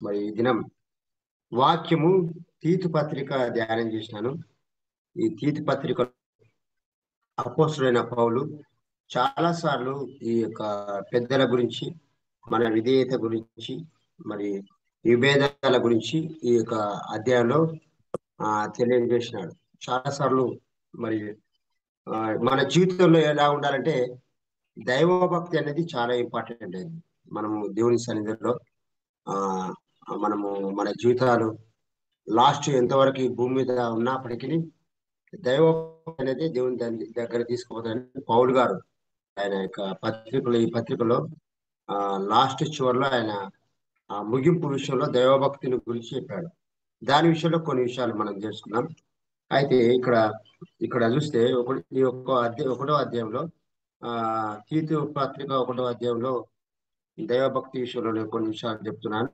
మరి ఈ దినం వాక్యము తీతు పత్రిక ధ్యానం చేసినాను. ఈ తీతు పత్రిక అపోస్తులైన పౌలు చాలా సార్లు ఈ యొక్క పెద్దల గురించి, మన విధేయత గురించి, మరి విభేదాల గురించి ఈ యొక్క అధ్యాయంలో తెలియజేసినాడు. చాలా సార్లు మరి మన జీవితంలో ఎలా ఉండాలంటే దైవభక్తి అనేది చాలా ఇంపార్టెంట్ అండి. మనము దేవుని సన్నిధిలో ఆ మనము మన జీవితాలు లాస్ట్ ఎంతవరకు ఈ భూమి మీద ఉన్నప్పటికీ దైవభక్తి అనేది దేవుని దగ్గర తీసుకుపోతారని పౌలు గారు ఆయన యొక్క ఈ పత్రికలో లాస్ట్ చివరిలో ఆయన ముగింపు విషయంలో దైవభక్తిని గురించి చెప్పాడు. దాని విషయంలో కొన్ని విషయాలు మనం తెలుసుకున్నాం. అయితే ఇక్కడ చూస్తే ఒకటో అధ్యాయంలో తీతు పత్రిక 1వ అధ్యాయంలో దైవభక్తి విషయంలో నేను కొన్ని విషయాలు చెప్తున్నాను.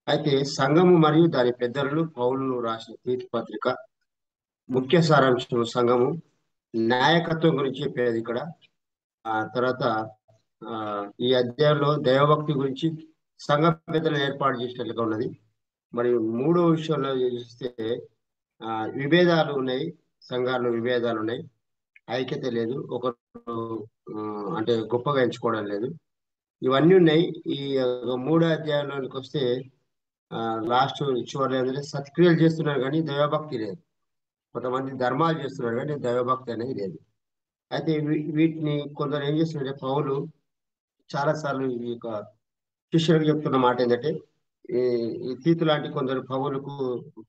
అయితే సంఘము మరియు దాని పెద్దలను పౌలు రాసిన తీతు పత్రిక ముఖ్య సారాంశం సంఘము నాయకత్వం గురించి చెప్పేది ఇక్కడ. తర్వాత ఈ అధ్యాయంలో దైవభక్తి గురించి సంఘ పెద్దలను ఏర్పాటు చేసినట్లుగా ఉన్నది. మరియు 3వ విషయంలో చూస్తే విభేదాలు ఉన్నాయి, సంఘాల్లో విభేదాలు ఉన్నాయి, ఐక్యత లేదు, ఒకరు అంటే గొప్పగా ఎంచుకోవడం లేదు, ఇవన్నీ ఉన్నాయి. ఈ 3వ అధ్యాయంలోనికి వస్తే లాస్ట్ చివరి ఏంటంటే సత్క్రియలు చేస్తున్నారు కానీ దైవభక్తి లేదు. కొంతమంది ధర్మాలు చేస్తున్నారు కానీ దైవభక్తి అనేది లేదు. అయితే వీటిని కొందరు ఏం చేస్తున్నారంటే పౌలు చాలా సార్లు ఈ యొక్క శిష్యులకు చెప్తున్న మాట ఏంటంటే ఈ తీతు లాంటి కొందరు పౌలుకు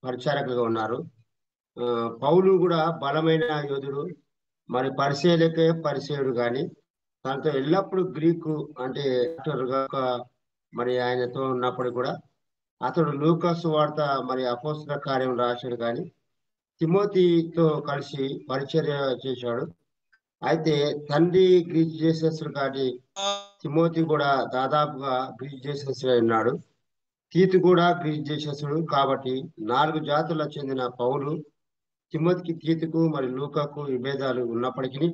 పరిచారకులుగా ఉన్నారు. పౌలు కూడా బలమైన యోధుడు, మరి పరిచయుడు కానీ దాంతో ఎల్లప్పుడూ గ్రీకు అంటే మరి ఆయనతో ఉన్నప్పుడు కూడా అతడు లూకా సువార్త మరి అపోస్తల కార్యం రాశాడు కానీ తిమోతితో కలిసి పరిచర్య చేశాడు. అయితే తండ్రి గ్రీక్ చేసేసాడు కాబట్టి తిమోతి కూడా దాదాపుగా గ్రీక్ చేసేసాడు ఉన్నాడు. తీతు కూడా గ్రీక్ చేసేసాడు. కాబట్టి 4 జాతులకు చెందిన పౌలు తిమోతికి, తీతుకు మరి లూకాకు విభేదాలు ఉన్నప్పటికీ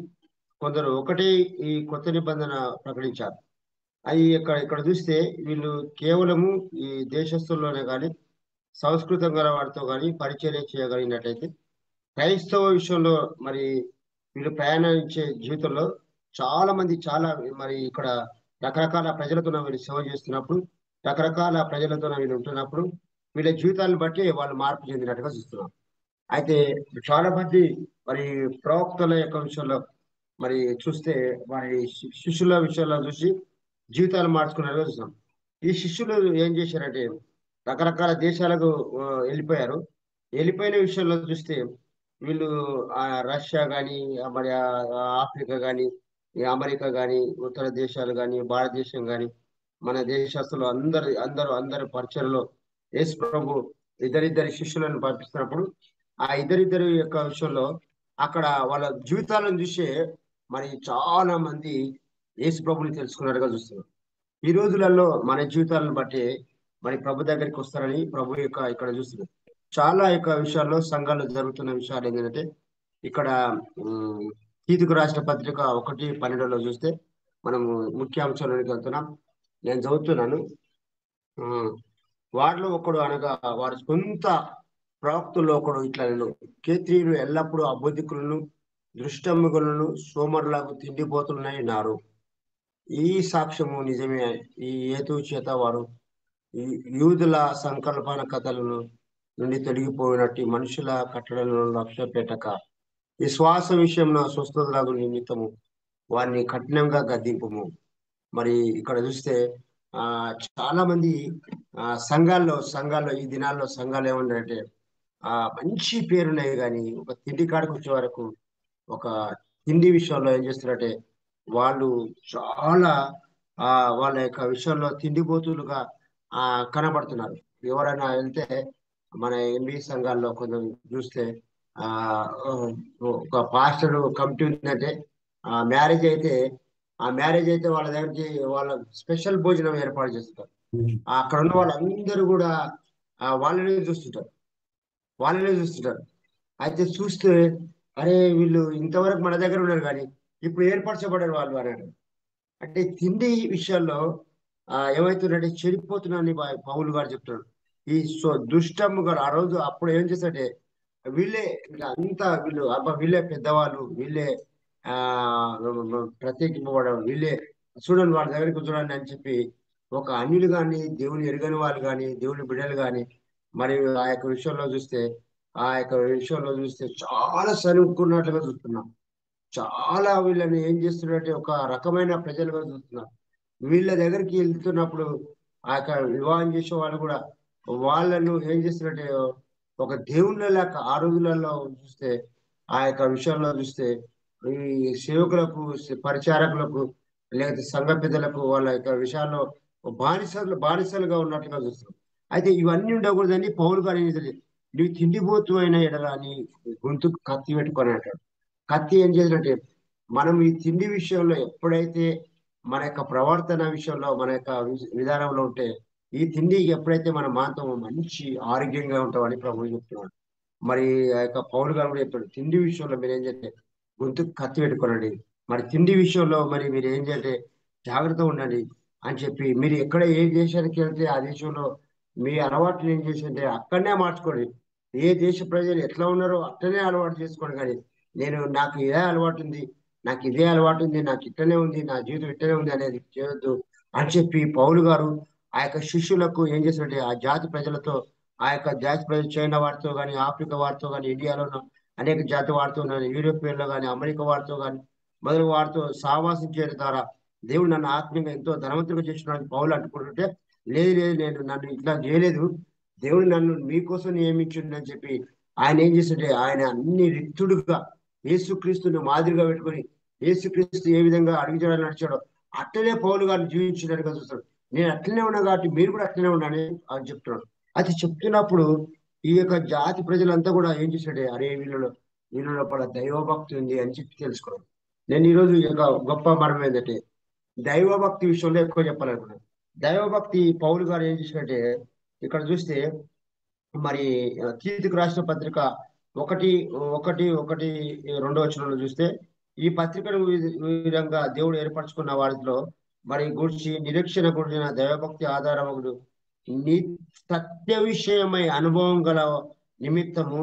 కొందరు ఒకటే ఈ కొత్త నిబంధన ప్రకటించారు. అవి ఇక్కడ చూస్తే వీళ్ళు కేవలము ఈ దేశస్తుల్లోనే కానీ సంస్కృతం గల వారితో కానీ పరిచర్య చేయగలిగినట్లయితే క్రైస్తవ విషయంలో మరి వీళ్ళు ప్రయాణించే జీవితంలో చాలా మంది మరి ఇక్కడ రకరకాల ప్రజలతో వీళ్ళు సేవ చేస్తున్నప్పుడు, రకరకాల ప్రజలతో వీళ్ళు ఉంటున్నప్పుడు వీళ్ళ జీవితాలను బట్టి వాళ్ళు మార్పు చెందినట్టుగా చూస్తున్నాం. అయితే చాలా మంది మరి ప్రవక్తల యొక్క విషయంలో మరి చూస్తే మరి శిష్యుల విషయంలో చూసి జీవితాలు మార్చుకున్నట్టుగా చూస్తున్నాం. ఈ శిష్యులు ఏం చేశారంటే రకరకాల దేశాలకు వెళ్ళిపోయారు. వెళ్ళిపోయిన విషయంలో చూస్తే వీళ్ళు రష్యా కానీ, మరి ఆఫ్రికా కానీ, అమెరికా కానీ, ఉత్తర దేశాలు కానీ, భారతదేశం కానీ, మన దేశస్తులు అందరు పరిచయలో యేసు ప్రభు ఇద్దరిద్దరి శిష్యులను పంపిస్తున్నప్పుడు ఆ ఇద్దరిద్దరి యొక్క విషయంలో అక్కడ వాళ్ళ జీవితాలను చూసే మరి చాలా మంది యేసు ప్రభుని తెలుసుకున్నట్టుగా చూస్తున్నారు. ఈ రోజులలో మన జీవితాలను బట్టి మరి ప్రభు దగ్గరికి వస్తారని ప్రభు ఇక్కడ చూస్తున్నారు. చాలా విషయాల్లో సంఘాల్లో జరుగుతున్న విషయాలు ఏంటంటే ఇక్కడ తీతుకు రాసిన పత్రిక 1:12 చూస్తే మనము ముఖ్య అంశాలలోకి వెళ్తున్నాం. నేను చదువుతున్నాను. వారిలో ఒకడు అనగా వారి సొంత ప్రవక్తుల్లో ఒకడు ఇట్లా నేను కేత్రీయులు ఎల్లప్పుడూ అబద్ధికులను, దృష్టములను, సోమరులకు తిండిపోతున్నాయి ఉన్నారు. ఈ సాక్ష్యము నిజమే. ఈ హేతువు చేత వారు యూదుల సంకల్పన కథలను నుండి తొలగిపోయినట్టు మనుషుల కట్టడలను లక్ష్య పెట్టక విశ్వాస విషయంలో స్వస్థతలకు నిమిత్తము వారిని కఠినంగా గద్దింపము. మరి ఇక్కడ చూస్తే చాలా మంది సంఘాల్లో ఈ దినాల్లో సంఘాలు ఏమంటారంటే మంచి పేరున్నాయి కానీ ఒక తిండి కాడికి వచ్చే వరకు ఒక తిండి విషయంలో ఏం చేస్తున్నారంటే వాళ్ళు చాలా వాళ్ళ యొక్క విషయంలో తిండిపోతులుగా కనబడుతున్నారు. ఎవరైనా వెళ్తే మన ఎంబీ సంఘాల్లో కొంచెం చూస్తే ఒక పాస్టర్ కమిటీ ఉందంటే మ్యారేజ్ అయితే వాళ్ళ దగ్గరికి వాళ్ళ స్పెషల్ భోజనం ఏర్పాటు చేస్తుంటారు. అక్కడ ఉన్న వాళ్ళందరూ కూడా వాళ్ళనే చూస్తుంటారు. అయితే చూస్తే అరే వీళ్ళు ఇంతవరకు మన దగ్గర ఉన్నారు కానీ ఇప్పుడు ఏర్పరచబడారు వాళ్ళు అన్నాడు. అంటే తిండి విషయాల్లో ఏమవుతుందంటే చెడిపోతున్నారని పౌలు గారు చెప్తున్నాడు. ఈ దుష్టముగా ఆ రోజు అప్పుడు ఏం చేశాడే, వీళ్ళే ఇంకా అంతా వీళ్ళు అబ్బా వీళ్ళే పెద్దవాళ్ళు, వీళ్ళే ఆ ప్రత్యేకింపబడడం, వీళ్ళే చూడండి వాళ్ళ దగ్గరికి చూడండి అని చెప్పి ఒక అన్యులు కానీ, దేవుని ఎరగని వాళ్ళు కానీ, దేవుని బిడ్డలు కానీ, మరి ఆ యొక్క విషయంలో చూస్తే చాలా సరుకున్నట్లుగా చూస్తున్నాం. చాలా వీళ్ళని ఏం చేస్తున్నట్టే ఒక రకమైన ప్రజలుగా చూస్తున్నాం. వీళ్ళ దగ్గరికి వెళ్తున్నప్పుడు ఆ యొక్క వివాహం చేసే వాళ్ళు కూడా వాళ్ళను ఏం చేస్తున్నట్టే ఒక దేవుళ్ళ లెక్క ఆ రోజులలో చూస్తే, ఆ యొక్క విషయంలో చూస్తే ఈ సేవకులకు, పరిచారకులకు, లేకపోతే సంఘ పెద్దలకు వాళ్ళ యొక్క విషయాల్లో బానిసలుగా ఉన్నట్లుగా చూస్తాం. అయితే ఇవన్నీ ఉండకూడదని పౌలు గారు ఏం చేశాడు, నువ్వు తిండిపోతూ అయిన ఎడలా నీ గొంతుకు కత్తి పెట్టుకొని అంటాడు. కత్తి ఏం చేసినట్టే, మనం ఈ తిండి విషయంలో ఎప్పుడైతే మన యొక్క ప్రవర్తన విషయంలో, మన యొక్క విధానంలో ఉంటే, ఈ తిండి ఎప్పుడైతే మనం మాంతామో మంచి ఆరోగ్యంగా ఉంటామని ప్రభువు చెప్తున్నాడు. మరి ఆ యొక్క పౌలు గారు కూడా చెప్పాడు, తిండి విషయంలో మీరు ఏం చేస్తే గొంతుకు కత్తి పెట్టుకోనండి. మరి తిండి విషయంలో మరి మీరు ఏం చేస్తే జాగ్రత్తగా ఉండండి అని చెప్పి, మీరు ఎక్కడ ఏ దేశానికి వెళ్తే ఆ దేశంలో మీ అలవాట్లు ఏం చేసింటే అక్కడనే మార్చుకోండి. ఏ దేశ ప్రజలు ఎట్లా ఉన్నారో అట్లనే అలవాటు చేసుకోండి. కానీ నాకు ఇదే అలవాటు ఉంది, నాకు ఇదే అలవాటు ఉంది, నాకు ఇట్టనే ఉంది, నా జీవితం ఇట్టనే ఉంది అనేది చేయొద్దు అని చెప్పి పౌలు గారు ఆ యొక్క శిష్యులకు ఏం చేసినట్టే ఆ జాతి ప్రజలతో, ఆ యొక్క జాతి ప్రజలు చైనా వారితో కానీ, ఆఫ్రికా వారితో కానీ, ఇండియాలో ఉన్న అనేక జాతి వారితో కానీ, యూరోపియన్లో కానీ, అమెరికా వారితో కానీ మొదలు వారితో సహవాసం చేయడం ద్వారా దేవుడు నన్ను ఆత్మీయంగా ఎంతో ధనవంతులుగా చేస్తున్నాడని పౌలు అనుకుంటుంటే, లేదు లేదు నేను నన్ను ఇట్లా చేయలేదు, దేవుడు నన్ను మీకోసం నియమించిండని చెప్పి ఆయన ఏం చేస్తుంటే ఆయన అన్ని రిక్తుడుగా యేసుక్రీస్తుని మాదిరిగా పెట్టుకొని, యేసుక్రీస్తు ఏ విధంగా అడుగుజాడలు నడిచాడో అట్లనే పౌలు గారిని జీవించినట్టుగా చూస్తాడు. నేను అట్లనే ఉన్నా కాబట్టి మీరు కూడా అట్లనే ఉండాలని అని చెప్తున్నాడు. అది చెప్తున్నప్పుడు ఈ యొక్క జాతి ప్రజలంతా కూడా ఏం చేశాడే, అరే వీళ్ళ లోపల దైవభక్తి ఉంది అని చెప్పి తెలుసుకోవడం. నేను ఈరోజు ఈ యొక్క గొప్ప మరం ఏంటంటే దైవభక్తి విషయంలో ఎక్కువ చెప్పాలనుకున్నాను. దైవభక్తి పౌలు గారు ఏం చేసినట్టే ఇక్కడ చూస్తే, మరి తీతుకు రాసిన పత్రిక ఒకటి ఒకటి ఒకటి 2వ వచనంలో చూస్తే, ఈ పత్రికను ఈ విధంగా దేవుడు ఏర్పరచుకున్న వారిలో మరి గురించి నిరీక్షణ కూడిన దైవభక్తి ఆధారముడు ని సత్య విషయమై అనుభవం గల నిమిత్తము,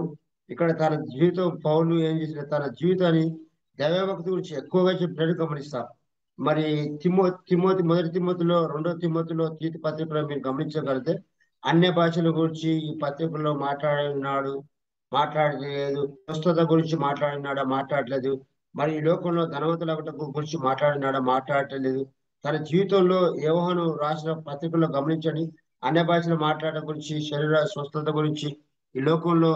ఇక్కడ తన జీవితం పౌలు ఏం చేసిన తన జీవితాన్ని దైవభక్తి గురించి ఎక్కువగా చెప్పినట్టు గమనిస్తాం. మరి మొదటి తిమోతిలో, 2వ తిమోతిలో, తీతు పత్రికలో మీరు గమనించగలిగితే అన్య భాషల గురించి ఈ పత్రికల్లో మాట్లాడలేదు. స్వస్థత గురించి మాట్లాడట్లేదు. మరి ఈ లోకంలో ధనవంతుల గురించి మాట్లాడట్లేదు. తన జీవితంలో యోహాను రాసిన పత్రికల్లో గమనించండి, అన్య భాషలు మాట్లాడడం గురించి, శరీర స్వస్థత గురించి, ఈ లోకంలో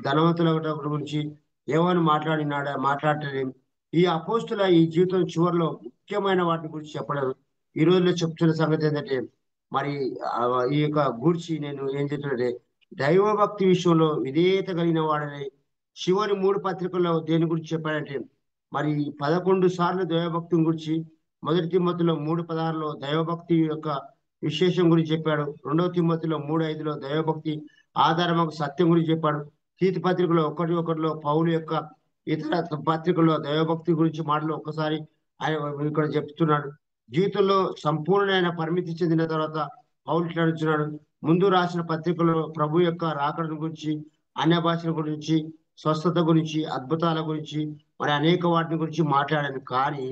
ధనవంతుల గురించి యోహాను మాట్లాడలేదు. ఈ అపోస్తుల ఈ జీవితం చివరిలో ముఖ్యమైన వాటి గురించి చెప్పడం ఈ రోజులో చెప్తున్న సంగతి ఏంటంటే, మరి ఈ యొక్క గూర్చి నేను ఏం చెప్తున్నట్టే దైవభక్తి విషయంలో విధేయత కలిగిన వాడని చివరి 3 పత్రికల్లో దేని గురించి చెప్పాడంటే, మరి 11 సార్లు దైవభక్తి గురించి, మొదటి తిమోతిలో 3:16లో దైవభక్తి యొక్క విశేషం గురించి చెప్పాడు. 2వ తిమోతిలో 3:5లో దైవభక్తి ఆధారముకు సత్యం గురించి చెప్పాడు. తీతు పత్రికలో 1:1లో పౌలు యొక్క ఇతర పత్రికల్లో దైవభక్తి గురించి మాటలు ఒక్కసారి ఆయన ఇక్కడ చెప్తున్నాడు. జీవితంలో సంపూర్ణమైన పరిమితి చెందిన తర్వాత పౌలు ఇట్లా అంటున్నాడు, ముందు రాసిన పత్రికలో ప్రభు యొక్క రాకడ గురించి, అన్య భాషల గురించి, స్వస్థత గురించి, అద్భుతాల గురించి, మరి అనేక వాటిని గురించి మాట్లాడాను. కానీ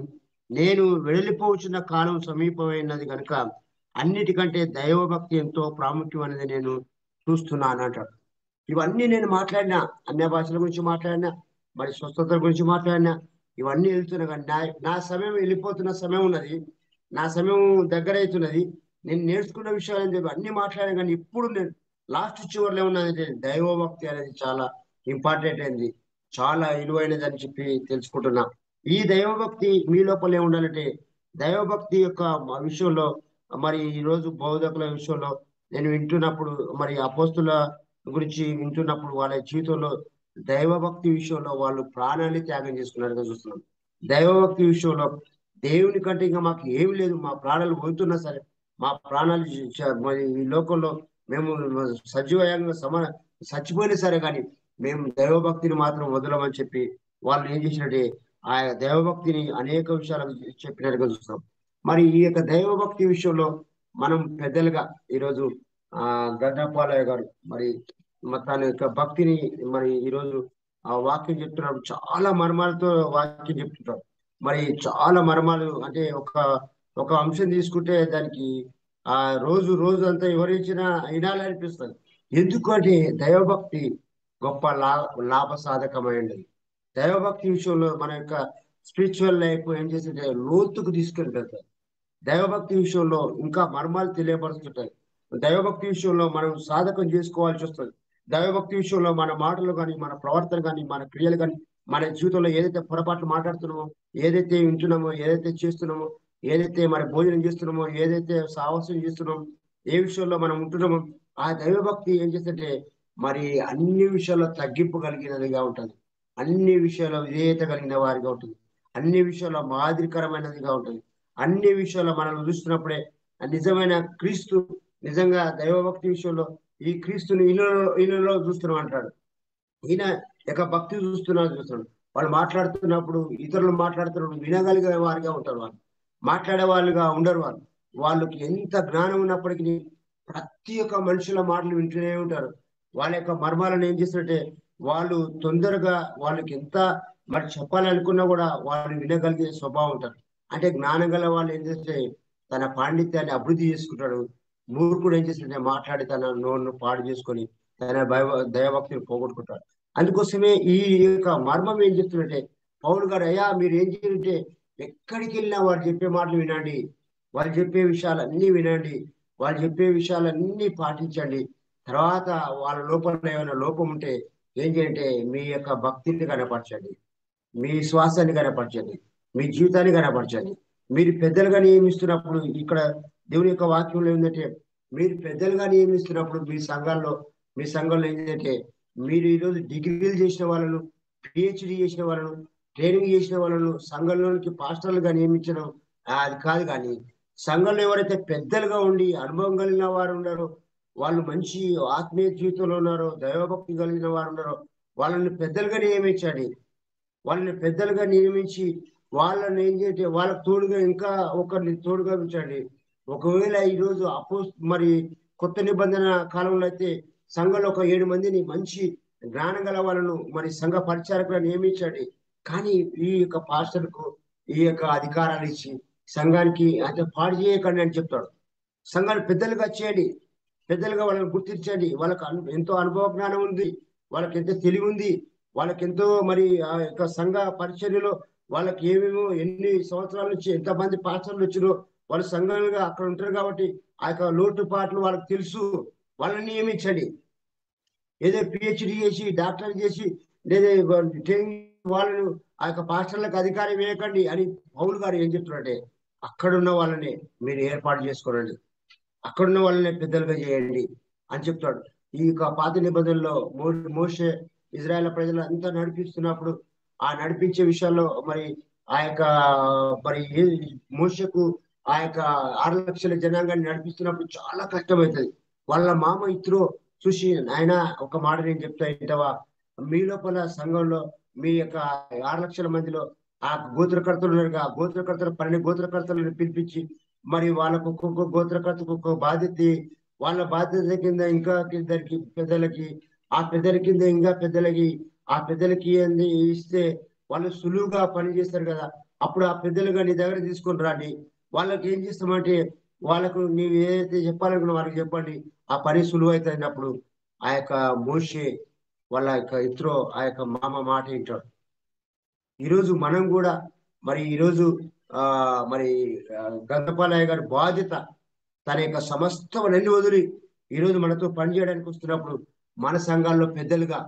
నేను వెడలిపోవచ్చున్న కాలం సమీపమైనది కనుక అన్నిటికంటే దైవభక్తి ఎంతో ప్రాముఖ్యం అనేది నేను చూస్తున్నాను అంటాడు. ఇవన్నీ నేను మాట్లాడినా, అన్య భాషల గురించి మాట్లాడినా, మరి స్వస్థత గురించి మాట్లాడినా, ఇవన్నీ వెళ్తున్నా. కానీ నా సమయం వెళ్ళిపోతున్న సమయం ఉన్నది, నా సమయం దగ్గర అవుతున్నది. నేను నేర్చుకున్న విషయాలు అని చెప్పి అన్ని మాట్లాడాను. కానీ ఇప్పుడు నేను లాస్ట్ చివరిలో ఉన్నదంటే దైవభక్తి అనేది చాలా ఇంపార్టెంట్ అయింది, చాలా విలువైనది అని చెప్పి తెలుసుకుంటున్నా. ఈ దైవభక్తి మీ లోపలే ఉండాలంటే, దైవభక్తి యొక్క విషయంలో మరి ఈ రోజు బోధకుల విషయంలో నేను వింటున్నప్పుడు, మరి అపోస్తుల గురించి వింటున్నప్పుడు వాళ్ళ జీవితంలో దైవభక్తి విషయంలో వాళ్ళు ప్రాణాన్ని త్యాగం చేసుకున్నట్టుగా చూస్తున్నాం. దైవభక్తి విషయంలో దేవుని కంటే ఇంకా మాకు ఏమి లేదు, మా ప్రాణాలు పోతున్నా సరే, మా ప్రాణాలు మరి ఈ లోకంలో మేము సజీవంగా చచ్చిపోయినా సరే కానీ మేము దైవభక్తిని మాత్రం వదలమని చెప్పి వాళ్ళు ఏం చేసినట్టే ఆ దైవభక్తిని అనేక విషయాలు చెప్పినట్టుగా చూస్తాం. మరి ఈ యొక్క దైవభక్తి విషయంలో మనం పెద్దలుగా ఈరోజు గడ్డపాలయ్య గారు మరి తన యొక్క భక్తిని మరి ఈరోజు ఆ వాక్యం చెప్తున్నారు. చాలా మర్మాలతో వాక్యం చెప్తుంటారు. మరి చాలా మర్మాలు అంటే ఒక అంశం తీసుకుంటే దానికి ఆ రోజు రోజు అంతా వివరించినా వినాలనిపిస్తుంది. ఎందుకంటే దైవభక్తి గొప్ప లాభ సాధకమైనది. దైవభక్తి విషయంలో మన యొక్క స్పిరిచువల్ లైఫ్ ఏం చేస్తుంటే లోతుకు తీసుకెళ్తారు. దైవభక్తి విషయంలో ఇంకా మర్మాలు తెలియపరుస్తుంటాయి. దైవభక్తి విషయంలో మనం సాధకం చేసుకోవాల్సి వస్తుంది. దైవభక్తి విషయంలో మన మాటలు కానీ, మన ప్రవర్తన కానీ, మన క్రియలు కానీ, మన జీవితంలో ఏదైతే పొరపాట్లు మాట్లాడుతున్నామో, ఏదైతే వింటున్నామో, ఏదైతే చేస్తున్నామో, ఏదైతే మరి భోజనం చేస్తున్నామో, ఏదైతే సాహసం చేస్తున్నామో, ఏ విషయంలో మనం ఉంటున్నామో, ఆ దైవభక్తి ఏం చేస్తుంటే మరి అన్ని విషయాల్లో తగ్గింపు కలిగినదిగా ఉంటుంది. అన్ని విషయాల్లో విధేయత కలిగిన వారిగా ఉంటుంది. అన్ని విషయాల్లో మాదిరికరమైనదిగా ఉంటుంది. అన్ని విషయాల్లో మనల్ని చూస్తున్నప్పుడే నిజమైన క్రీస్తు నిజంగా దైవభక్తి విషయంలో ఈ క్రీస్తుని ఈయనలో చూస్తున్నాం అంటాడు. ఈయన యొక్క భక్తి చూస్తున్నాడు. వాళ్ళు మాట్లాడుతున్నప్పుడు ఇతరులు మాట్లాడుతున్నప్పుడు వినగలిగే వారిగా ఉంటారు. వాళ్ళు మాట్లాడే వాళ్ళుగా ఉండరు. వాళ్ళకి ఎంత జ్ఞానం ఉన్నప్పటికీ ప్రతి ఒక్క మనుషుల మాటలు వింటూనే ఉంటారు. వాళ్ళ యొక్క మర్మాలను ఏం చేస్తుంటే వాళ్ళు తొందరగా వాళ్ళకి ఎంత మరి చెప్పాలనుకున్నా కూడా వాళ్ళు వినగలిగే స్వభావం ఉంటారు. అంటే జ్ఞానం గల వాళ్ళు ఏం చేస్తే తన పాండిత్యాన్ని అభివృద్ధి చేసుకుంటాడు. మూర్ఖుడు ఏం చేస్తుంటే మాట్లాడి తన నోరును పాడు చేసుకొని తన దైవభక్తిని పోగొట్టుకుంటాడు. అందుకోసమే ఈ యొక్క మర్మం ఏం చెప్తుందంటే పౌలు గారు, అయ్యా మీరు ఏం చేయాలంటే ఎక్కడికి వెళ్ళినా వాడు చెప్పే మాటలు వినండి, వాళ్ళు చెప్పే విషయాలన్నీ వినండి, వాళ్ళు చెప్పే విషయాలన్నీ పాటించండి. తర్వాత వాళ్ళ లోపల ఏమైనా లోపం ఉంటే ఏం చేయంటే మీ యొక్క భక్తిని కనపరచండి, మీ విశ్వాసాన్ని కనపరచండి, మీ జీవితాన్ని కనపరచండి. మీరు పెద్దలుగా నియమిస్తున్నప్పుడు ఇక్కడ దేవుని యొక్క వాక్యంలో ఏంటంటే మీరు పెద్దలుగా నియమిస్తున్నప్పుడు మీ సంఘంలో ఏంటంటే మీరు ఈరోజు డిగ్రీలు చేసిన వాళ్ళను, పిహెచ్డి చేసిన వాళ్ళను, ట్రైనింగ్ చేసిన వాళ్ళను సంఘంలోనికి పాస్టర్లుగా నియమించడం అది కాదు. కానీ సంఘంలో ఎవరైతే పెద్దలుగా ఉండి అనుభవం కలిగిన వారు ఉన్నారో, వాళ్ళు మంచి ఆత్మీయ జీవితంలో ఉన్నారో, దైవభక్తి కలిగిన వారు ఉన్నారో వాళ్ళని పెద్దలుగా నియమించండి. వాళ్ళని పెద్దలుగా నియమించి వాళ్ళని ఏం చేయండి, వాళ్ళకు తోడుగా ఇంకా ఒకరిని తోడుగా ఉంచండి. ఒకవేళ ఈరోజు మరి కొత్త నిబంధన కాలంలో అయితే సంఘంలో ఒక 7 మందిని మంచి జ్ఞానం గల వాళ్ళను మరి సంఘ పరిచారకులను నియమించండి. కానీ ఈ యొక్క పాస్టర్కు ఈ యొక్క అధికారాలు ఇచ్చి సంఘానికి అంటే పాడు చేయకండి అని చెప్తాడు. సంఘాన్ని పెద్దలుగా చేయండి, పెద్దలుగా వాళ్ళని గుర్తించండి. వాళ్ళకి ఎంతో అనుభవ జ్ఞానం ఉంది, వాళ్ళకి ఎంతో తెలివి ఉంది, వాళ్ళకి ఎంతో మరి ఆ యొక్క సంఘ పరిచర్యలో వాళ్ళకి ఏమేమో ఎన్ని సంవత్సరాల నుంచి ఎంతమంది పాస్టర్లు వచ్చిరో వాళ్ళు సంఘాలుగా అక్కడ ఉంటారు కాబట్టి ఆ యొక్క లోటుపాట్లు వాళ్ళకి తెలుసు. వాళ్ళని నియమించండి. ఏదో పిహెచ్డి చేసి డాక్టర్ చేసి లేదా ట్రైనింగ్ వాళ్ళను ఆ యొక్క పాస్టర్లకు అధికారం వేయకండి అని పౌలు గారు ఏం చెప్తున్నారంటే అక్కడున్న వాళ్ళని మీరు ఏర్పాటు చేసుకోనండి, అక్కడున్న వాళ్ళని పెద్దలుగా చేయండి అని చెప్తాడు. ఈ యొక్క పాత నిబంధనలో మోషే ఇజ్రాయెల్ ప్రజలు అంతా నడిపిస్తున్నప్పుడు ఆ నడిపించే విషయాల్లో మరి ఆ యొక్క మరి మోషకు ఆ యొక్క 6 లక్షల జనాంగాన్ని నడిపిస్తున్నప్పుడు చాలా కష్టమవుతుంది. వాళ్ళ మామ ఇత్రో చూసి, ఆయన ఒక మాట నేను చెప్తా ఇంటవా, మీ లోపల సంఘంలో మీ యొక్క 6 లక్షల మందిలో ఆ గోత్రకర్తలు ఉన్నారు, ఆ గోత్రకర్తలు 12 గోత్రకర్తలను పిలిపించి మరి వాళ్ళకు ఒక్కొక్క గోత్రకర్తకు ఒక్కొక్క బాధ్యత, వాళ్ళ బాధ్యత కింద ఇంకా ఇద్దరికి పెద్దలకి, ఆ పెద్దల కింద ఇంకా పెద్దలకి, ఆ పెద్దలకి ఇస్తే వాళ్ళు సులువుగా పని చేస్తారు కదా. అప్పుడు ఆ పెద్దలుగా నీ దగ్గర తీసుకొని రండి. వాళ్ళకి ఏం చేస్తామంటే వాళ్ళకు నీవు ఏదైతే చెప్పాలనుకున్నా వాళ్ళకి చెప్పండి, ఆ పని సులువు అవుతున్నప్పుడు ఆ యొక్క మోషే వాళ్ళ యొక్క ఇత్రో ఆ యొక్క మామ మాట వింటాడు. ఈరోజు మనం కూడా మరి ఈరోజు ఆ మరి గంగపాలయ్య గారి బాధ్యత తన యొక్క సమస్తవన్నీ వదిలి ఈరోజు మనతో పనిచేయడానికి వస్తున్నప్పుడు మన సంఘాల్లో పెద్దలుగా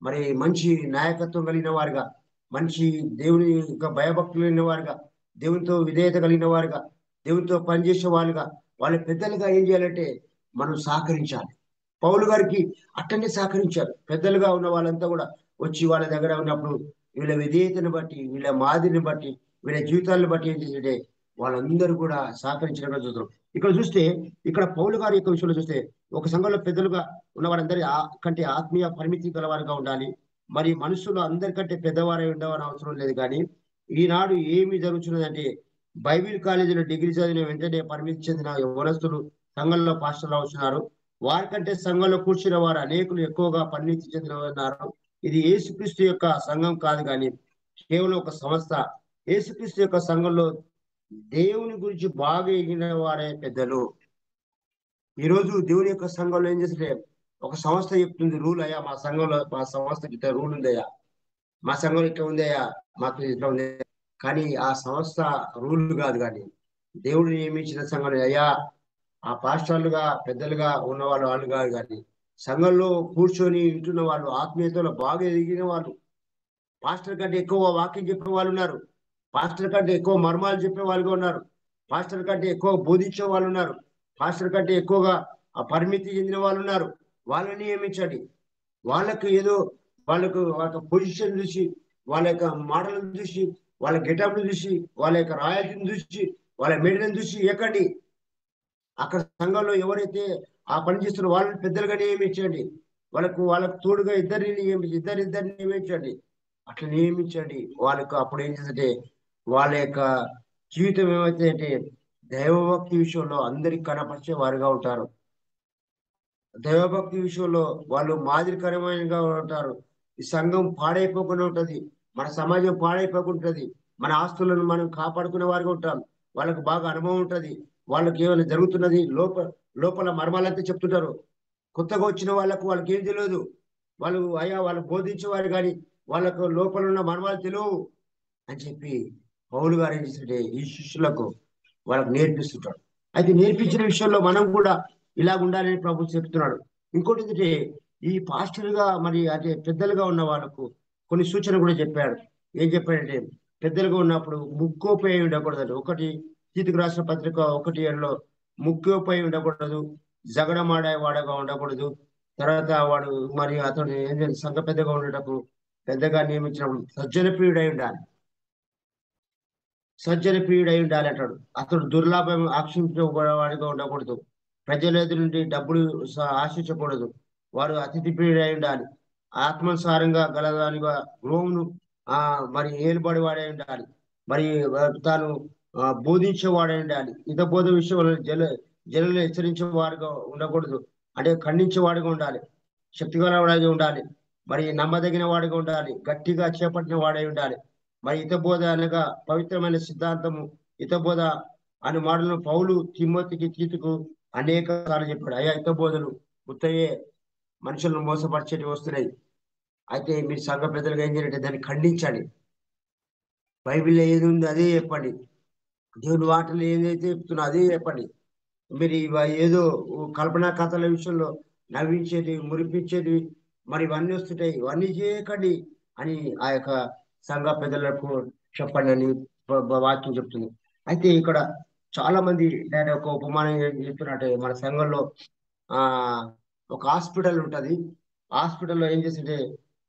మరి మంచి నాయకత్వం కలిగిన వారుగా, మంచి దేవుని యొక్క భయభక్తులు కలిగిన వారుగా, దేవునితో విధేయత కలిగిన వారుగా, దేవునితో పనిచేసే వాళ్ళుగా, వాళ్ళ పెద్దలుగా ఏం చేయాలంటే మనం సహకరించాలి. పౌలు గారికి అట్టనే సహకరించారు. పెద్దలుగా ఉన్న వాళ్ళంతా కూడా వచ్చి వాళ్ళ దగ్గర ఉన్నప్పుడు వీళ్ళ విధేయతను బట్టి, వీళ్ళ మాదిరిని బట్టి, వీళ్ళ జీవితాలను బట్టి ఏం చేసేటే వాళ్ళందరూ కూడా సహకరించడం చూస్తున్నాం. ఇక్కడ చూస్తే ఇక్కడ పౌలు గారి యొక్క విషయంలో చూస్తే ఒక సంఘంలో పెద్దలుగా ఉన్న వారందరి కంటే ఆత్మీయ పరిమితి గలవారుగా ఉండాలి. మరి మనుషులు అందరికంటే పెద్దవారై ఉండవని అవసరం లేదు. కానీ ఈనాడు ఏమి జరుగుతున్నదంటే బైబిల్ కాలేజీలో డిగ్రీ చదివిన వెంటనే పరిమితి చెందిన యవనస్తులు సంఘంలో పాస్టర్లు అవుతున్నారు. వారికంటే సంఘంలో కూర్చున్న వారు అనేకులు ఎక్కువగా పరిణితి చెందిన ఉన్నారు. ఇది యేసుక్రీస్తు యొక్క సంఘం కాదు కానీ కేవలం ఒక సంస్థ. యేసుక్రీస్తు యొక్క సంఘంలో దేవుని గురించి బాగా ఎగిన వారే పెద్దలు. ఈ రోజు దేవుని యొక్క సంఘంలో ఏం చేస్తే ఒక సంస్థ చెప్తుంది రూల్, అయ్యా మా సంఘంలో మా సంస్థకి ఇట్లా రూల్ ఉందయ్యా, మా సంఘంలో ఇట్లా ఉందయ్యా, మాకు ఇట్లా ఉంది. కానీ ఆ సంస్థ రూల్ కాదు. కానీ దేవుడు నియమించిన సంఘం, అయ్యా ఆ పాస్టర్లుగా పెద్దలుగా ఉన్న వాళ్ళు కాదు. కానీ సంఘంలో కూర్చొని వింటున్న వాళ్ళు, ఆత్మీయతలో బాగా ఎదిగిన వాళ్ళు, పాస్టర్ కంటే ఎక్కువ వాక్యం చెప్పే వాళ్ళు ఉన్నారు, పాస్టర్ కంటే ఎక్కువ మర్మాలు చెప్పే వాళ్ళుగా ఉన్నారు, పాస్టర్ కంటే ఎక్కువ బోధించే వాళ్ళు ఉన్నారు, పాస్టర్ కంటే ఎక్కువగా ఆ పరిమితి చెందిన వాళ్ళు ఉన్నారు. వాళ్ళని నియమించండి. వాళ్ళకు ఏదో వాళ్ళ పొజిషన్ చూసి, వాళ్ళ యొక్క మాటలను చూసి, వాళ్ళ గెటప్ను చూసి, వాళ్ళ యొక్క రాయల్టీని చూసి, వాళ్ళ మెడలను చూసి ఎక్కండి. అక్కడ సంఘంలో ఎవరైతే ఆ పని చేస్తున్నారో వాళ్ళని పెద్దలుగా నియమించండి. వాళ్ళకు తోడుగా ఇద్దరిని నియమించండి. అట్లా నియమించండి. వాళ్ళకు అప్పుడు ఏం చేస్తే వాళ్ళ యొక్క జీవితం ఏమైతే అంటే దైవభక్తి విషయంలో అందరికి కనపరిచే వారుగా ఉంటారు. దైవభక్తి విషయంలో వాళ్ళు మాదిరికరమైనగా ఉంటారు. ఈ సంఘం పాడైపోకుండా ఉంటది, మన సమాజం పాడైపోకుంటది, మన ఆస్తులను మనం కాపాడుకునే వారిగా ఉంటాం. వాళ్ళకు బాగా అనుభవం ఉంటది. వాళ్ళకి ఏమైనా జరుగుతున్నది లోపల మర్మాలంతా చెప్తుంటారు. కొత్తగా వచ్చిన వాళ్ళకి ఏం తెలియదు. వాళ్ళు బోధించేవారు కానీ వాళ్ళకు లోపల ఉన్న మర్మాలు తెలియవు అని చెప్పి పౌలు గారు ఏం చేస్తుంటే ఈ శిష్యులకు వాళ్ళకు నేర్పిస్తుంటాడు. అయితే నేర్పించిన విషయంలో మనం కూడా ఇలాగ ఉండాలని ప్రభు చెప్తున్నాడు. ఇంకోటి ఏంటంటే ఈ పాస్టర్గా మరి అంటే పెద్దలుగా ఉన్న వాళ్ళకు కొన్ని సూచనలు కూడా చెప్పాడు. ఏం చెప్పాడంటే పెద్దలుగా ఉన్నప్పుడు ముక్కోపై ఉండకూడదు. ఒకటి తీతుకు రాసిన పత్రిక 1:7 ముక్కోపై ఉండకూడదు, జగడమాడే వాడగా ఉండకూడదు. తర్వాత వాడు మరి అతడు ఏంటంటే సంఘ పెద్దగా ఉండటకు పెద్దగా నియమించినప్పుడు సజ్జన ప్రియుడై ఉండాలి అంటాడు. అతడు దుర్లాభం ఆక్షించేవాడిగా ఉండకూడదు, ప్రజల ఎదురు నుండి డబ్బులు ఆశించకూడదు, వాడు అతిథి ప్రియుడై ఉండాలి, ఆత్మానుసారంగా గలదానిగా గృహమును మరి ఏలుబడి వాడై ఉండాలి, మరి తాను బోధించేవాడై ఉండాలి. బోధ విషయంలో జనులను హెచ్చరించే వాడుగా ఉండకూడదు, అంటే ఖండించేవాడిగా ఉండాలి, శక్తిగల ఉండాలి, మరి నమ్మదగిన వాడిగా ఉండాలి, గట్టిగా చేపట్టిన వాడై ఉండాలి. మరి హితబోధ అనగా పవిత్రమైన సిద్ధాంతము. హితబోధ అనే మాటలను పౌలు తిమోతికి తీతుకు అనేక సార్లు చెప్పాడు. అయ్యా హితబోధలు ఉత్తయే మనుషులను మోసపరిచేటి వస్తున్నాయి. అయితే మీరు సంఘ పెద్దలుగా ఏం చేయాలంటే దాన్ని ఖండించండి. బైబిల్లో ఏది ఉంది అదే చెప్పండి, దేవుని వాటిలో ఏదైతే చెప్తున్నా అదే చెప్పండి. మీరు ఏదో కల్పనా కథల విషయంలో నవ్వించేది, మురిపించేది, మరి ఇవన్నీ వస్తుంటాయి, ఇవన్నీ చేయకండి అని ఆ యొక్క సంఘ పెద్దలకు చెప్పండి అని వాక్యం చెప్తుంది. అయితే ఇక్కడ చాలా మంది నేను ఒక ఉపమానం చెప్తున్నట్టే, మన సంఘంలో ఆ ఒక హాస్పిటల్ ఉంటది. హాస్పిటల్లో ఏం చేస్తుంటే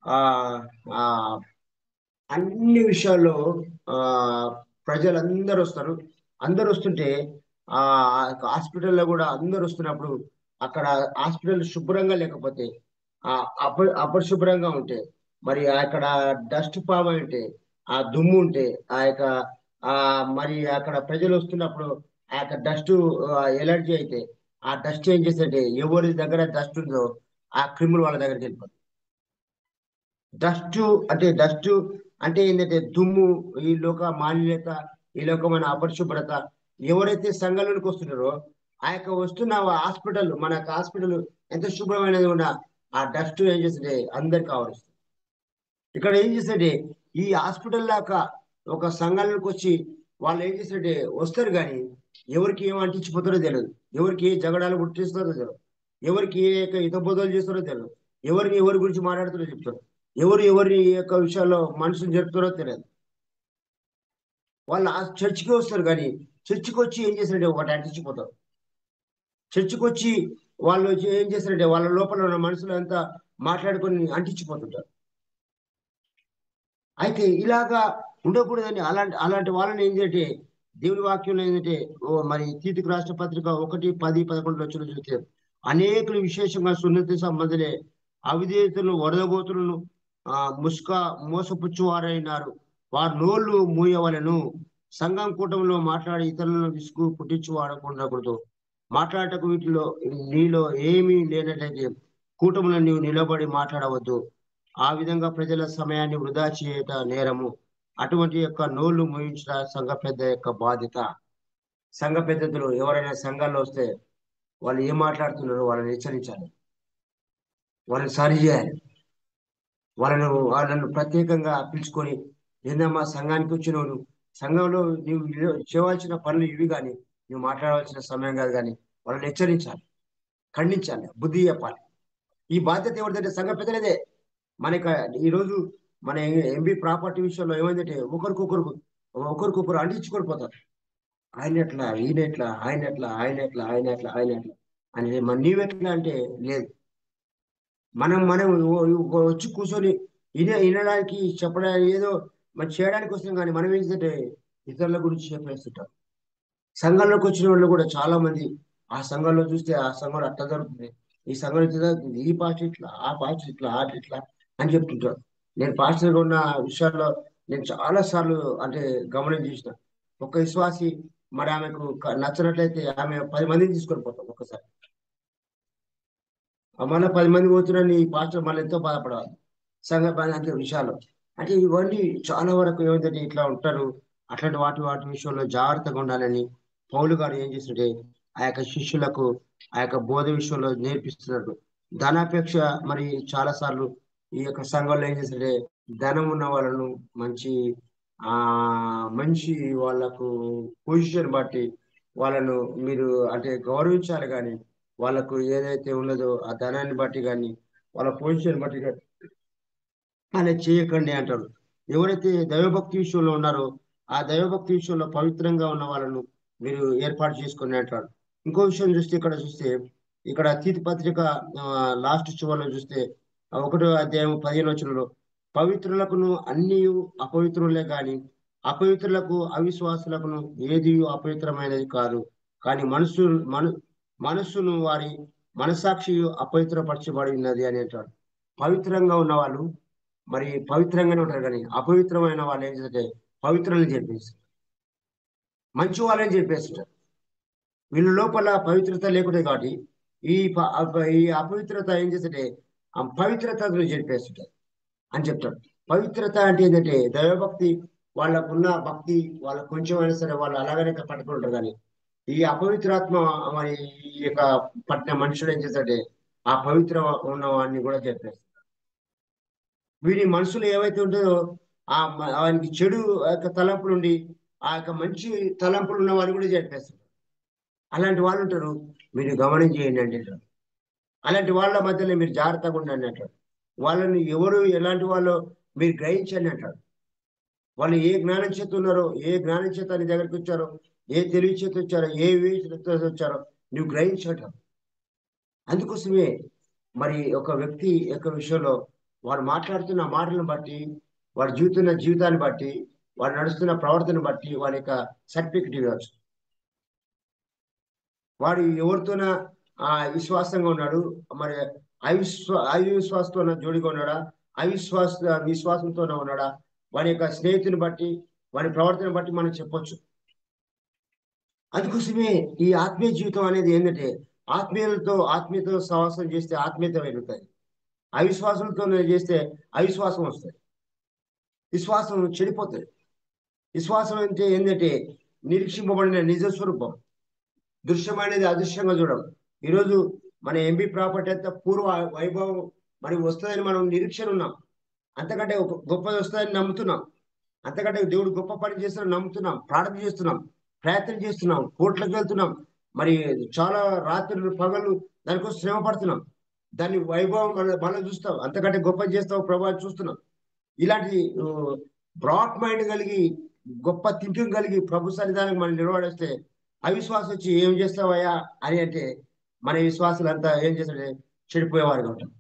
ఆ ఆ అన్ని విషయాల్లో ఆ ప్రజలందరూ వస్తారు. అందరు వస్తుంటే ఆ హాస్పిటల్లో కూడా అందరు వస్తున్నప్పుడు అక్కడ హాస్పిటల్ శుభ్రంగా లేకపోతే, ఆ అపరిశుభ్రంగా ఉంటే, మరి అక్కడ డస్ట్ ఫామ్ అయి ఉంటే, ఆ దుమ్ము ఉంటే, ఆ యొక్క ఆ మరి అక్కడ ప్రజలు వస్తున్నప్పుడు ఆ యొక్క డస్ట్ ఎలర్జీ అయితే, ఆ డస్ట్ ఏం చేస్తుంటే ఎవరి దగ్గర డస్ట్ ఉందో ఆ క్రిములు వాళ్ళ దగ్గరికి వెళ్ళిపోతుంది. డస్ట్ అంటే ఏంటంటే దుమ్ము, ఈ లోక మాలిన్యత, ఈ లోకమైన అపరిశుభ్రత. ఎవరైతే సంఘంలోనికి వస్తున్నారో ఆ యొక్క వస్తున్న మన హాస్పిటల్ ఎంత శుభ్రమైనది ఉన్నా ఆ డస్ట్ ఏం చేస్తుంటే అందరికి ఆవరిస్తుంది. ఇక్కడ ఏం చేస్తుంటే ఈ హాస్పిటల్ దాకా ఒక సంఘాలకు వచ్చి వాళ్ళు ఏం చేస్తుంటే వస్తారు కానీ ఎవరికి ఏం అంటించిపోతారో తెలియదు, ఎవరికి ఏ జగడాలు పుట్టిస్తారో తెలియదు, ఎవరికి ఏ యొక్క హితబోధలు చేస్తారో తెలియదు, ఎవరి గురించి మాట్లాడుతారో చెప్తారు, ఎవరి యొక్క విషయాల్లో మనుషులు జరుపుతారో తెలియదు. వాళ్ళు ఆ చర్చికి వస్తారు కానీ చర్చికి వచ్చి ఏం చేస్తారంటే ఒకటి అంటించిపోతారు. చర్చికి వచ్చి వాళ్ళు ఏం చేస్తారంటే వాళ్ళ లోపల ఉన్న మనుషులు అంతా మాట్లాడుకొని అంటించిపోతుంటారు. అయితే ఇలాగా ఉండకూడదని అలాంటి వాళ్ళని ఏంటంటే దేవుని వాక్యంలో ఏంటంటే మరి తీతుకు రాష్ట్ర పత్రిక 1:10-11 వచ్చిన చూస్తే అనేకులు విశేషంగా సున్నతి సంబంధులే, అవిధేయతలు, వరదబోతులను మోసపుచ్చువారైనారు, వారి నోళ్లు మూయవలెను, సంఘం కూటంలో మాట్లాడి ఇతరులను విసుగు పుట్టించి వాడకుండకూడదు. మాట్లాడటకు వీటిలో నీలో ఏమీ లేనట్లయితే కూటములో నీవు నిలబడి మాట్లాడవద్దు. ఆ విధంగా ప్రజల సమయాన్ని వృధా చేయట నేరము. అటువంటి యొక్క నోళ్లు మూయించడం సంఘ పెద్ద యొక్క బాధ్యత. సంఘ పెద్దలు ఎవరైనా సంఘాల్లో వస్తే వాళ్ళు ఏం మాట్లాడుతున్నారో వాళ్ళని హెచ్చరించాలి, వాళ్ళని సరి చేయాలి. వాళ్ళను ప్రత్యేకంగా పిలుచుకొని, ఏందమ్మా సంఘానికి వచ్చినోడు, సంఘంలో నువ్వు చేయవలసిన పనులు ఇవి కానీ నువ్వు మాట్లాడవలసిన సమయం కాదు కానీ వాళ్ళని హెచ్చరించాలి, ఖండించాలి, బుద్ధి చెప్పాలి. ఈ బాధ్యత ఎవరిదంటే సంఘ పెద్దలదే. మనకి ఈరోజు మన ఎంబీ ప్రాపర్టీ విషయంలో ఏమైందంటే ఒకరికొకరు అంటించుకొని పోతారు. ఆయన ఎట్లా, ఈయన ఎట్లా, ఆయన ఎట్లా, ఆయన ఎట్లా, ఆయన ఎట్లా, ఆయన ఎట్లా అని. మన నీవెట్లా అంటే లేదు. మనం మనం వచ్చి కూర్చొని వినడానికి చెప్పడానికి ఏదో మనం చేయడానికి వస్తాం, కానీ మనం ఏంటంటే ఇతరుల గురించి చెప్పేస్తుంటాం. సంఘంలోకి వచ్చిన వాళ్ళు కూడా చాలా మంది ఆ సంఘంలో చూస్తే ఆ సంఘంలో అట్లా జరుగుతుంది, ఈ సంఘంలో ఇట్లా జరుగుతుంది, ఈ పాస్టర్ ఇట్లా, ఆ పాస్టర్ ఇట్లా, ఆ ఇట్లా అని చెప్తుంటారు. నేను పాస్టర్గా ఉన్న విషయాల్లో నేను చాలా సార్లు అంటే గమనం చేసిన. ఒక విశ్వాసి మరి ఆమెకు నచ్చినట్లయితే ఆమె 10 మందిని తీసుకొని పోతాం ఒక్కసారి. మళ్ళీ 10 మంది పోతున్నారని ఈ పాస్టర్ మళ్ళీ ఎంతో బాధపడాలి సంఘ అంటే విషయాలు. అంటే ఇవన్నీ చాలా వరకు ఏమిటంటే ఇట్లా ఉంటారు. అట్లాంటి వాటి విషయంలో జాగ్రత్తగా ఉండాలని పౌలు గారు ఏం చేస్తుంటే ఆ యొక్క శిష్యులకు ఆ యొక్క బోధ విషయంలో నేర్పిస్తున్నారు. ధనాపేక్ష మరి చాలా సార్లు ఈ యొక్క సంఘంలో ఏం చేస్తుంటే ధనం ఉన్న వాళ్ళను మంచి ఆ మంచి వాళ్ళకు పొజిషన్ బట్టి వాళ్ళను మీరు అంటే గౌరవించాలి, కానీ వాళ్ళకు ఏదైతే ఉన్నదో ఆ ధనాన్ని బట్టి కానీ వాళ్ళ పొజిషన్ బట్టి కానీ అలా చేయకండి అంటారు. ఎవరైతే దైవభక్తి విషయంలో ఉన్నారో ఆ దైవభక్తి విషయంలో పవిత్రంగా ఉన్న వాళ్ళను మీరు ఏర్పాటు చేసుకొని అంటారు. ఇంకో విషయం చూస్తే ఇక్కడ తీతు పత్రిక లాస్ట్ చివరిలో చూస్తే 1వ అధ్యాయం 15వ వచనంలో పవిత్రులకును అన్ని అపవిత్రులే గాని అపవిత్రులకు అవిశ్వాసులకును ఏది అపవిత్రమైనది కాదు, కానీ మనస్సును వారి మనసాక్షి అపవిత్రపరచబడి ఉన్నది అని అంటాడు. పవిత్రంగా ఉన్న వాళ్ళు మరి పవిత్రంగానే ఉంటారు, కానీ అపవిత్రమైన వాళ్ళు ఏం చేస్తే పవిత్రులను చెప్పేస్తారు, మంచి వాళ్ళని చెప్పేస్తారు. వీళ్ళ లోపల పవిత్రత లేకుంటే కాబట్టి ఈ అపవిత్రత ఏం చేస్తే ఆ పవిత్రతను చెప్పేస్తుంటారు అని చెప్తాడు. పవిత్రత అంటే ఏంటంటే దైవభక్తి, వాళ్ళకున్న భక్తి వాళ్ళకు కొంచెం అయినా సరే వాళ్ళు అలాగనే పట్టుకుంటారు, కానీ ఈ అపవిత్రాత్మ మరి ఈ యొక్క పట్టిన మనుషులు ఏం చేస్తారంటే ఆ పవిత్ర ఉన్న వాడిని కూడా చెప్పేస్తారు. వీరి మనసులో ఏవైతే ఉంటుందో ఆయనకి చెడు యొక్క తలంపులు ఉండి ఆ యొక్క మంచి తలంపులు ఉన్న వారిని కూడా చెప్పేస్తారు. అలాంటి వాళ్ళు ఉంటారు, మీరు గమనం చేయండి అంటే అంటారు. అలాంటి వాళ్ళ మధ్యలో మీరు జాగ్రత్తగా ఉండండి అంటారు. వాళ్ళని ఎవరు ఎలాంటి వాళ్ళో మీరు గ్రహించండి అంటారు. వాళ్ళు ఏ జ్ఞానం చేత ఉన్నారో, ఏ జ్ఞానం చేత నీ దగ్గరికి వచ్చారో, ఏ తెలివి చేత వచ్చారో, ఏ వివేచన వచ్చారో నువ్వు గ్రహించటం. అందుకోసమే మరి ఒక వ్యక్తి యొక్క విషయంలో వాడు మాట్లాడుతున్న మాటలను బట్టి, వాడు జీవితున్న జీవితాన్ని బట్టి, వాడు నడుస్తున్న ప్రవర్తన బట్టి వాడి యొక్క సర్టిఫికెట్ ఇవ్వచ్చు. వాడు ఎవరితోన విశ్వాసంగా ఉన్నాడు, మరి అవిశ్వాసంతో జోడిగా ఉన్నాడా, అవిశ్వాస విశ్వాసంతో ఉన్నాడా, వాడి యొక్క స్నేహితుని బట్టి వాడి ప్రవర్తన బట్టి మనం చెప్పొచ్చు. అందుకోసమే ఈ ఆత్మీయ జీవితం అనేది ఏంటంటే ఆత్మీయతతో సహవాసం చేస్తే ఆత్మీయత పెరుగుతుంది, అవిశ్వాసంతో చేస్తే అవిశ్వాసం వస్తుంది, విశ్వాసం చెడిపోతుంది. విశ్వాసం అంటే ఏంటంటే నిరీక్షింపబడిన నిజ స్వరూపం, దృశ్యమైనది అదృశ్యంగా చూడడం. ఈరోజు మన ఎంబీ ప్రాపర్టీ అంతా పూర్వ వైభవం మరి వస్తుందని మనం నిరీక్షణ ఉన్నాం, అంతకంటే ఒక గొప్పది వస్తుందని నమ్ముతున్నాం, అంతకంటే దేవుడు గొప్ప పని చేస్తున్నాం నమ్ముతున్నాం, ప్రార్థన చేస్తున్నాం, ప్రయత్నం చేస్తున్నాం, కోట్లకు వెళ్తున్నాం, మరి చాలా రాత్రులు పగలు దానికోసం శ్రమ పడుతున్నాం. దాని వైభవం మనం చూస్తాం, అంతకంటే గొప్ప చేస్తావు ప్రభావం చూస్తున్నాం. ఇలాంటి బ్రాడ్ మైండ్ కలిగి గొప్ప థింకింగ్ కలిగి ప్రభు సన్నిధానం మనం నిలబడేస్తే అవిశ్వాసం వచ్చి ఏం చేస్తావయ్యా అని అంటే మన విశ్వాసులు అంతా ఏం చేస్తాడే చెడిపోయేవారుగా ఉంటాం.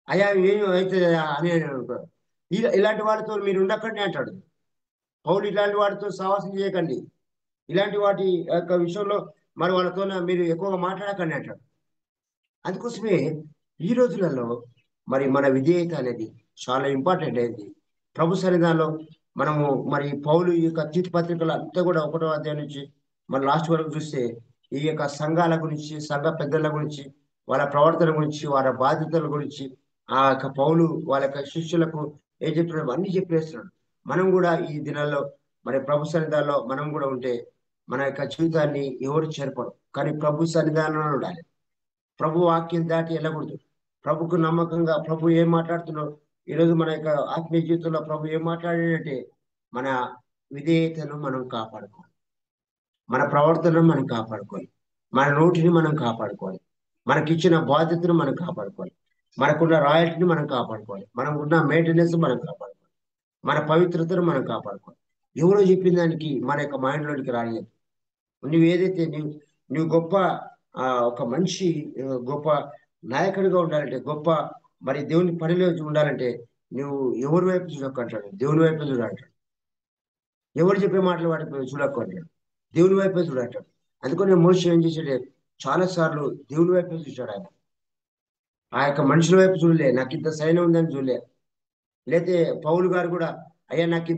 అయ్యా ఏం అవుతుంది అని అనుకుంటారు. ఇలాంటి వాటితో మీరు ఉండకండి అంటాడు పౌలు. ఇలాంటి వాటితో సావాసం చేయకండి, ఇలాంటి వాటి యొక్క విషయంలో మరి వాళ్ళతో మీరు ఎక్కువగా మాట్లాడకండి అంటాడు. అందుకోసమే ఈ రోజులలో మరి మన విధేయత అనేది చాలా ఇంపార్టెంట్ అయింది ప్రభు సన్నిధానంలో. మనము మరి పౌలు ఈ యొక్క తీతు పత్రికలు అంతా కూడా 1వ అధ్యాయం నుంచి మరి లాస్ట్ వరకు చూస్తే ఈ యొక్క సంఘాల గురించి, సంఘ పెద్దల గురించి, వాళ్ళ ప్రవర్తన గురించి, వాళ్ళ బాధ్యతల గురించి ఆ యొక్క పౌలు వాళ్ళ యొక్క శిష్యులకు ఏం చెప్పినాడు అన్ని చెప్పేస్తున్నాడు. మనం కూడా ఈ దినాల్లో మరి ప్రభు సన్నిధానంలో మనం కూడా ఉంటే మన యొక్క జీవితాన్ని ఎవరు చేరపరు, కానీ ప్రభు సన్నిధానంలో ఉండాలి. ప్రభు వాక్యం దాటి వెళ్ళకూడదు. ప్రభుకు నమ్మకంగా ప్రభు ఏం మాట్లాడుతున్నాడు, ఈరోజు మన యొక్క ఆత్మీయ జీవితంలో ప్రభు ఏం మాట్లాడాడంటే మన విధేయతను మనం కాపాడుకోవాలి, మన ప్రవర్తనను మనం కాపాడుకోవాలి, మన నోటిని మనం కాపాడుకోవాలి, మనకిచ్చిన బాధ్యతను మనం కాపాడుకోవాలి, మనకున్న రాయల్టీని మనం కాపాడుకోవాలి, మనకున్న మెయింటెనెన్స్ మనం కాపాడుకోవాలి, మన పవిత్రతను మనం కాపాడుకోవాలి. ఎవరో చెప్పిన దానికి మన యొక్క మైండ్లోనికి రాలేదు. నువ్వు ఏదైతే నువ్వు గొప్ప ఒక మనిషి, గొప్ప నాయకుడిగా ఉండాలంటే, గొప్ప మరి దేవుని పనిలో ఉండాలంటే నువ్వు ఎవరి వైపు చూడకు అంటాడు, దేవుని వైపు చూడంటాడు. ఎవరు చెప్పే మాటలు వాటి చూడకు అంటాడు, దేవుని వైపే చూడంటాడు. అందుకని మోషే ఏం చేశాడే, చాలా సార్లు దేవుని వైపే చూశాడు. ఆయన ఆ యొక్క మనుషుల వైపు చూడలే, నాకు ఇంత సైన్యం ఉందని చూడలే. లేతే పౌలు గారు కూడా అయ్యా నాకు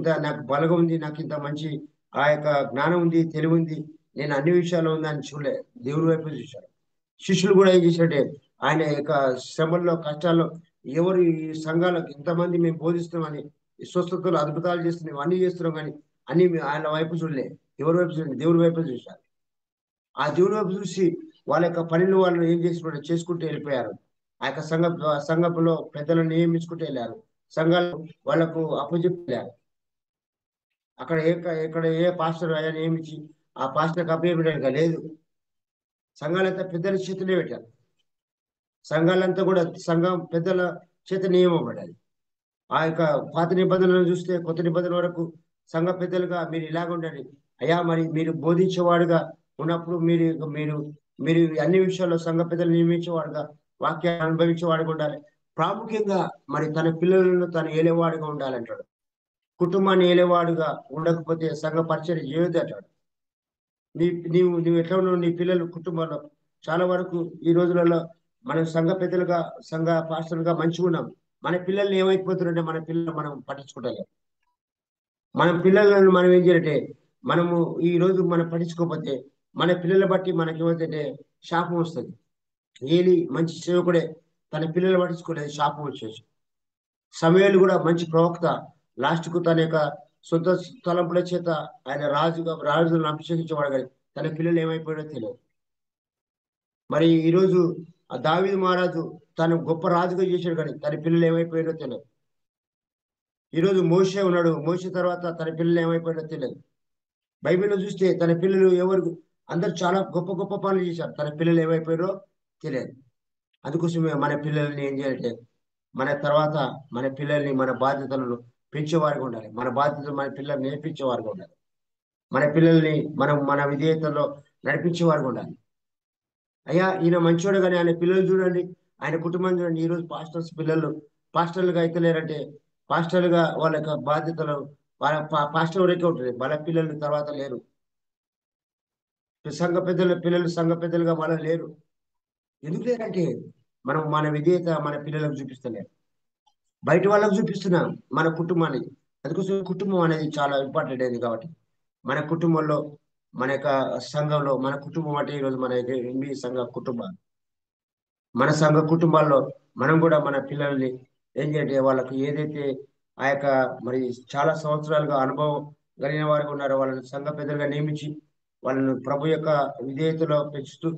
బలగం ఉంది, నాకు ఇంత మంచి ఆ యొక్క జ్ఞానం ఉంది, తెలివి ఉంది, నేను అన్ని విషయాల్లో ఉందని చూడలే, దేవుని వైపు చూశాడు. శిష్యులు కూడా ఏం చేశారంటే ఆయన యొక్క శ్రమల్లో కష్టాల్లో ఎవరు ఈ సంఘాలకు ఇంతమంది మేము బోధిస్తున్నామని స్వస్థతలు అద్భుతాలు చేస్తున్నాం అన్ని చేస్తున్నాం, కానీ అన్ని ఆయన వైపు చూడలే. ఎవరి వైపు చూడండి, దేవుని వైపు చూశారు. ఆ దేవుని వైపు చూసి వాళ్ళ యొక్క పనిని వాళ్ళు ఏం చేసుకుంటూ వెళ్ళిపోయారు. ఆ యొక్క సంఘంలో పెద్దలను నియమించుకుంటూ వెళ్ళారు. సంఘాలు వాళ్ళకు అప్పచెప్పారు. అక్కడ ఇక్కడ ఏ పాస్టర్ అయ్యా నియమించి ఆ పాస్టర్కి అప్పచెప్పడానికి లేదు. సంఘాలంతా పెద్దల చేతులే పెట్టారు. సంఘాలంతా కూడా సంఘం పెద్దల చేత నియమపడాలి. ఆ యొక్క పాత నిబంధనలను చూస్తే కొత్త నిబంధన వరకు సంఘ పెద్దలుగా మీరు ఇలాగ ఉండండి అయ్యా, మరి మీరు బోధించేవాడుగా ఉన్నప్పుడు మీరు మీరు మీరు అన్ని విషయాల్లో సంఘ పెద్దలు నియమించేవాడుగా, వాక్యాన్ని అనుభవించేవాడుగా ఉండాలి. ప్రాముఖ్యంగా మరి తన పిల్లలను తను ఏలేవాడుగా ఉండాలంటాడు. కుటుంబాన్ని ఏలేవాడుగా ఉండకపోతే సంఘ పరిచయం చేయొద్దు అంటాడు. నువ్వు ఎట్లా ఉన్నావు, నీ పిల్లలు కుటుంబంలో చాలా వరకు ఈ రోజులలో మనం సంఘ పెద్దలుగా సంఘ పాస్టర్లుగా మంచిగా ఉన్నాం. మన పిల్లల్ని ఏమైపోతున్నారంటే మన పిల్లలు మనం పట్టించుకుంటాం. మన పిల్లలను మనం ఏం చేయాలంటే మనము ఈ రోజు మనం పట్టించుకోకపోతే మన పిల్లల బట్టి మనకి ఏమవుతుందంటే శాపం వస్తుంది. ఏలి మంచి సేవకుడే, తన పిల్లలు పట్టించుకోలేదు, శాపం వచ్చేసి. సమయాలు కూడా మంచి ప్రవక్త, లాస్ట్ కు తన యొక్క సొంత తలంపుల చేత ఆయన రాజులను అభిషేకించేవాడు, కానీ తన పిల్లలు ఏమైపోయాడో తెలియదు. మరి ఈరోజు ఆ దావీదు మహారాజు తను గొప్ప రాజుగా చేశాడు, కానీ తన పిల్లలు ఏమైపోయాడో తెలియదు. ఈరోజు మోషే ఉన్నాడు, మోషే తర్వాత తన పిల్లలు ఏమైపోయాడో తెలియదు. బైబిల్లో చూస్తే తన పిల్లలు ఎవరు అందరు చాలా గొప్ప గొప్ప పనులు చేశారు, తన పిల్లలు ఏమైపోయారో తెలియదు. అందుకోసమే మన పిల్లల్ని ఏం చేయాలంటే మన తర్వాత మన పిల్లల్ని మన బాధ్యతలను పెంచేవారుగా ఉండాలి. మన బాధ్యతలు మన పిల్లల్ని నేర్పించేవారుగా ఉండాలి. మన పిల్లల్ని మనం మన విధేయతలో నడిపించేవారుగా ఉండాలి. అయ్యా ఈయన మంచోడు, కానీ ఆయన పిల్లలు చూడండి, ఆయన కుటుంబం చూడండి. ఈరోజు పాస్టర్స్ పిల్లలు పాస్టర్లుగా అయితే లేరంటే పాస్టర్లుగా వాళ్ళ యొక్క బాధ్యతలు వాళ్ళ పాస్టర్ వరకే ఉంటుంది, వాళ్ళ పిల్లలు తర్వాత లేరు. సంఘ పెద్దల పిల్లలు సంఘ పెద్దలుగా వాళ్ళ లేరు. ఎందుకు లేరంటే మనం మన విధేయత మన పిల్లలకు చూపిస్తలేరు, బయట వాళ్ళకు చూపిస్తున్నాం మన కుటుంబానికి. అందుకోసం కుటుంబం అనేది చాలా ఇంపార్టెంట్ అయింది. కాబట్టి మన కుటుంబంలో మన యొక్క సంఘంలో మన కుటుంబం అంటే ఈరోజు మన ఎంబీ సంఘ కుటుంబాలు, మన సంఘ కుటుంబాల్లో మనం కూడా మన పిల్లల్ని ఏం చేయాలంటే వాళ్ళకు ఏదైతే ఆ యొక్క మరి చాలా సంవత్సరాలుగా అనుభవం కలిగిన వారు ఉన్నారో వాళ్ళని సంఘ పెద్దలుగా నియమించి వాళ్ళను ప్రభు యొక్క విధేయతలో పెంచుతూ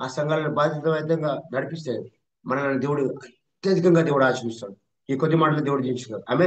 ఆ సంఘాలను బాధ్యతాయుతంగా నడిపిస్తే మనల్ని దేవుడు అత్యధికంగా దేవుడు ఆశీర్వదిస్తాడు. ఈ కొద్ది మాటలు దేవుడు జీవించుతాడు. ఆమె